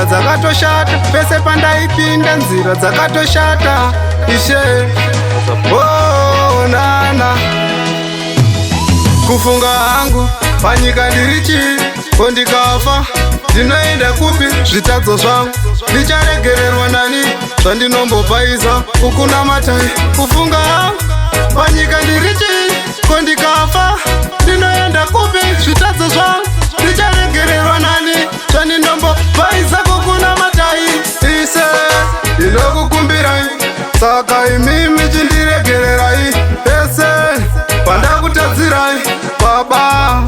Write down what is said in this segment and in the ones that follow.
nzira dzakatoshata, pese pandaipinda nzira dzakatoshata. Ishe bonana kufunga hangu panyika ndiri chii, ko ndikafa ndinoenda kupi? Zvitadzo zvangu ndicharegererwa nani? Zvandinombopaisa ukuna matai. Kufunga hangu panyika ndiri chii, ko ndikafa ndinoenda kupi? Zvitadzo zvangu ndicharegererwa nani? Zvandinombopaisa kukuna matai. Ise ndinokukumbirai, saka imimi chindiregererai pese pandakutadzirai baba.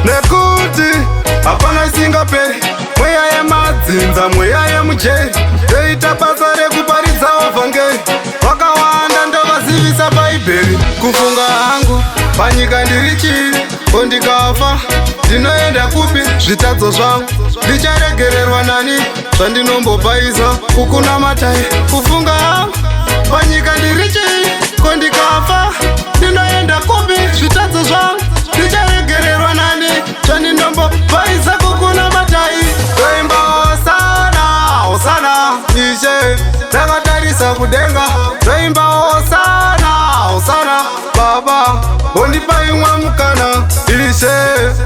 Nekuti hapana isingaperi, mweya yemadzinza, mweya yemujeri, toita basa rekuparidzawo vhangeri. Vakawanda ndovazivisa bhaibheri. Kufunga hangu panyika ndiri chii, ko ndikafa ndinoenda kupi? Zvitadzo zvangu ndicharegererwa nani? Zvandinombopaisa kukuna matai. Kufunga hangu panyika ndiri chii, ko ndikafa ndinoenda kupi? Zvitadzo zvangu ndicharegererwa nani? Zvandinombopaisa kukuna matai. Toimba hosana hosana, Ishe ndakatarisa kudenga. Toimba hosana hosana, baba undipai mwamukana. Ishe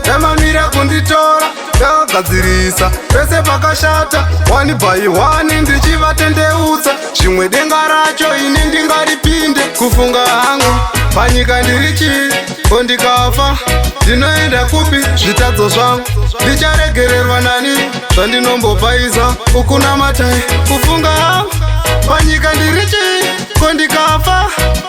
ndamamira kunditora, ndakagadzirisa pese pakashata. 1 by 1 ndichivatendeutsa, zvimwe denga racho ini ndingaripinde. Kufunga hangu panyika ndiri chii, ko ndikafa ndinoenda kupi? Zvitadzo zvangu ndicharegererwa nani? Zvandinombopaisa ukuna matai. Kufunga hangu panyika ndiri chii, ko ndikafa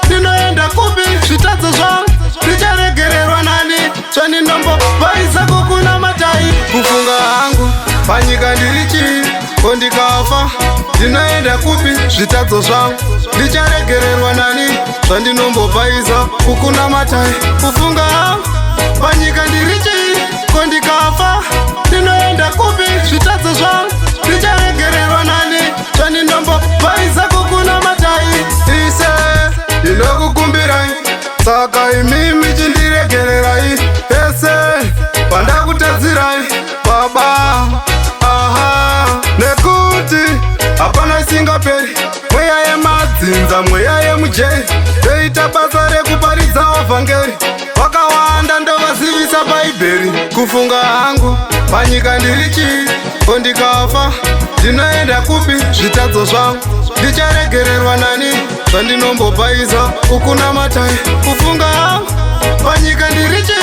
ndinoenda kupi? Zvitadzo zvangu ndicharegererwa nani? Zvandinombopaisa kukuna matai. Kufunga hangu panyika ndiri chii, ko ndikafa ndinoenda kupi? Zvitadzo zvangu ndicharegererwa nani? Zvandinombopaisa kukuna matai. Kufunga hangu panyika ndiri chii, ko ndikafa ndinoenda kupi? Zvitadzo zvangu ndicharegererwa nani? Zvandinombopaisa kukuna matai. Ise ndinokukumbirai, saka imimi chindiregererai pese pandakutadzirai baba. Nekuti hapana isingaperi, mweya yemadzinza, mweya yemujeri, toita basa rekuparidzawo vhangeri. Vakawanda ndovazivisa bhaibheri. Kufunga hangu panyika ndiri chii, ko ndikafa ndinoenda kupi? Zvitadzo zvangu ndicharegererwa nani? Zvandinombopaisa ukuna matai. Kufunga hangu panyika ndiri chii,